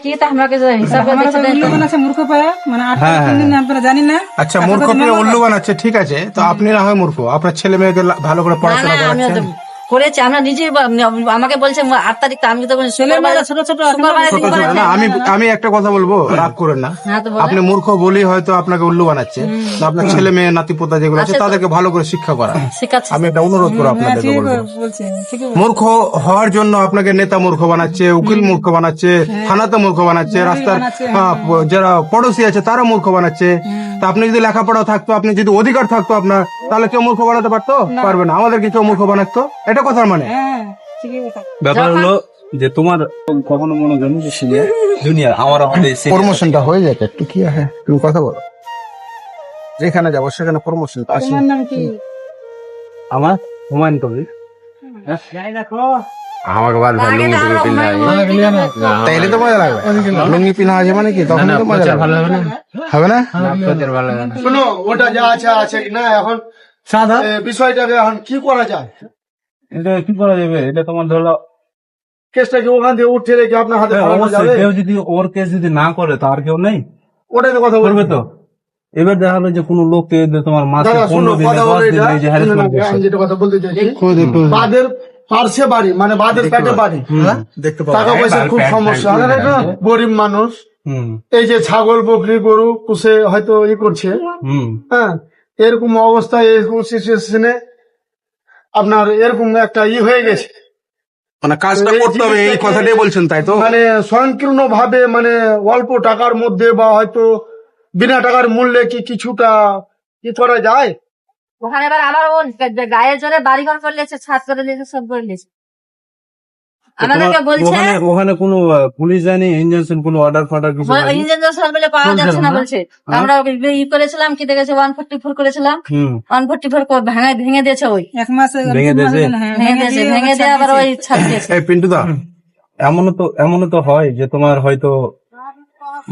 কি তা আমাকে যে হিসাবে দেখতে দেন উল্লু বানাচ্ছে মূর্খ পায়া মানে 8 তারিখ 3 দিন আপনারা জানি না। আচ্ছা মূর্খ পেয়ে উল্লু বানাচ্ছে, ঠিক আছে, তো আপনি না হয় মূর্খ, আপনার ছেলে মেয়েকে ভালো করে না পড়াশোনা না আমি করাচ্ছেন। করেছি আমরা নিজেই আমাকে বলছে 8 তারিখ আমি তো ছেলে মেয়েরা ছোট ছোট ছোট ছোট না, আমি একটা কথা বলবো, রাগ করেন না। হ্যাঁ তো বলেন। আপনি মূর্খ বলেই হয়তো আপনাকে উল্লু বানাচ্ছে, তো আপনার ছেলে মেয়ে নাতি পোতা যেগুলো আছে তাদেরকে ভালো করে শিক্ষা করা। শিখাচ্ছি আমি একটা অনুরোধ করবো আপনাদেরকে ঠিক বলবো, বলছে ঠিক মূর্খ হওয়ার জন্য আপনাকে নেতা মূর্খ বানাচ্ছে, উকিল মূর্খ বানাচ্ছে, থানাতে মূর্খ বানাচ্ছে, রাস্তার যারা পড়োশি আছে তারা মূর্খ বানাচ্ছে। তা আপনি যদি লেখাপড়া থাকতো, আপনি যদি অধিকার থাকতো আপনার, তাহলে কেউ মূর্খ বানাতে পারতো? পারবে না। আমাদেরকে কেউ মূর্খ বানাতো, এটা কথার মানে। হ্যাঁ ঠিকই কথা। ব্যাপার হলো যে তোমার কখনো মনে করেন যে জুনিয়র আমার আমাদের প্রমোশনটা হয়ে যাবে একটু, কি হয় তুমি কথা বলো, যেখানে যাবো সেখানে প্রমোশন আসে। তোমার নাম কি? আমার হুমায়ুন কবির। আমাকে বার ভ্যালু তাইলে তো মজা লাগবে। লুঙ্গি পিনা আছে মানে কি, তখন তো মজা লাগবে, হবে না? শোনো, ওটা যা আছে আছে না, এখন সাদা বিষয়টাকে এখন কি করা যায়? এটা কি করা যাবে? এটা তোমার ধরো কেসটাকে ওখান থেকে উঠে রেখে আপনার হাতে ধরানো অবশ্যই যাবে? কেউ যদি ওর কেস যদি না করে তার কেউ নেই ওটাই তো কথা করবে বলবে তো। এবার দেখা হলো যে কোনো লোককে যে তোমার মাসে দাদা 15 শোনো, দিনে কথা 10 হলো দিনে এই যে এটা, harassment আমি করছে। যেটা কথা বলতে চাইছি, বাদের পার্শ্বে বাড়ি মানে বাদের পেটে বাড়ি, দেখতে টাকা পয়সার খুব সমস্যা, গরিব মানুষ হুম এই যে ছাগল বকরি গরু পুষে হয়তো করছে, হুম হ্যাঁ, এরকম অবস্থায় এরকম সিচুয়েশনে আপনার এরকম একটা হয়ে গেছে, মানে কাজটা করতে হবে, এই কথাটাই বলছেন তাই তো? মানে স্বয়ংক্রিয় ভাবে মানে অল্প টাকার মধ্যে বা হয়তো বিনা টাকার মূল্যে কি কিছুটা কি করা যায়? ওখানে এবার আমার ও গায়ের জোরে বাড়িঘর করে নিয়েছে, ছাদ করে নিয়েছে, সব করে নিয়েছে। আমাদেরকে বলছে ওখানে ওখানে কোনো পুলিশ যায়নি, ইঞ্জেকশন কোনো অর্ডার ফার্ডার কিছু হয়নি? ইঞ্জিন বলে পাওয়া যাচ্ছে না বলছে। আমরা করেছিলাম কি দেখেছে 144 করেছিলাম, হুম 144 ভেঙে দিয়েছে ওই, এক মাস ভেঙে দিয়েছে? ভেঙে দিয়ে আবার ওই ছাদ দিয়েছে। এই পিন্টু দা, এমনও তো হয় যে তোমার হয়তো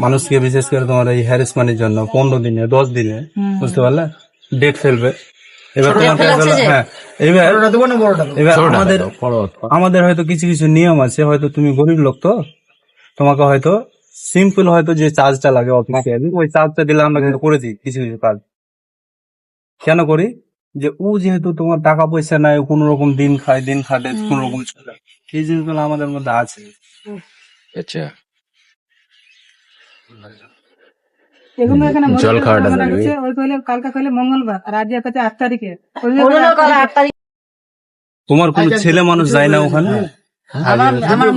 মানুষকে বিশেষ করে তোমার এই হ্যারাসমেন্টের জন্য 15 দিনে 10 দিনে বুঝতে পারলে ডেট ফেলবে। এবার তোমার কাছে হলো, হ্যাঁ এবার আমাদের হয়তো কিছু কিছু নিয়ম আছে, হয়তো তুমি গরিব লোক তো তোমাকে হয়তো সিম্পল হয়তো যে চার্জটা লাগে অফিসিয়ালি ওই চার্জটা দিলে আমরা কিন্তু করে দিই কিছু কিছু কাজ। কেন করি? যে ও যেহেতু তোমার টাকা পয়সা নাই, কোন রকম দিন খাটে কোন রকম চলে, এই জিনিসগুলো আমাদের মধ্যে আছে। আচ্ছা এগুলো এখানে জল খাওয়াটা ওই কইলে কালকে কইলে মঙ্গলবার আর আজ আছে 8 তারিখে। ওগুলো করে 8 তারিখ তোমার কোন ছেলে মানুষ যায় না ওখানে? আমার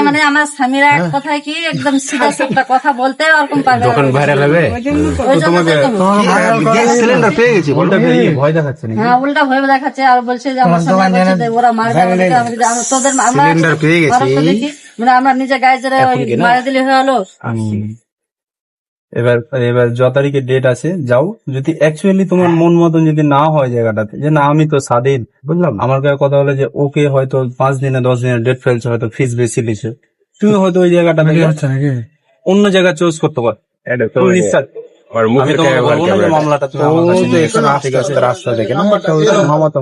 মানে আমার স্বামীরা এক কথায় কি একদম সিধা সাপটা কথা বলতে ওরকম পারবে না। ভাইরাল হবে ওই জন্য তো গ্যাস সিলিন্ডার পেয়ে গেছি, ওটা পেয়ে ভয় দেখাচ্ছে না? হ্যাঁ উল্টা ভয় দেখাচ্ছে আর বলছে যে আমার সঙ্গে বলছে যে ওরা মারবে আমাদেরকে, আমি যদি তোদের আমরা সিলিন্ডার পেয়ে গেছি। ওরা তো দেখি মানে আমরা নিজে গায়ে জোরে ওই মারা দিলে হলো। এবার এবার 6 তারিখে ডেট আছে, যাও। যদি অ্যাকচুয়ালি তোমার মন মতন যদি না হয় জায়গাটাতে, যে না আমি তো স্বাধীন, বুঝলাম, আমার কাছে কথা হলো যে ওকে হয়তো 5 দিনে 10 দিনে ডেট ফেলছে, হয়তো ফিস বেশি লিছে, তুমি হয়তো ওই জায়গাটা অন্য জায়গা চুজ করতে পারো। তুমি ইচ্ছা আমি তোমাকে বলবো না যে মামলাটা তুমি আমার কাছে নিয়ে এসো। ঠিক আছে, রাস্তা দেখে নাম্বারটা মামা তো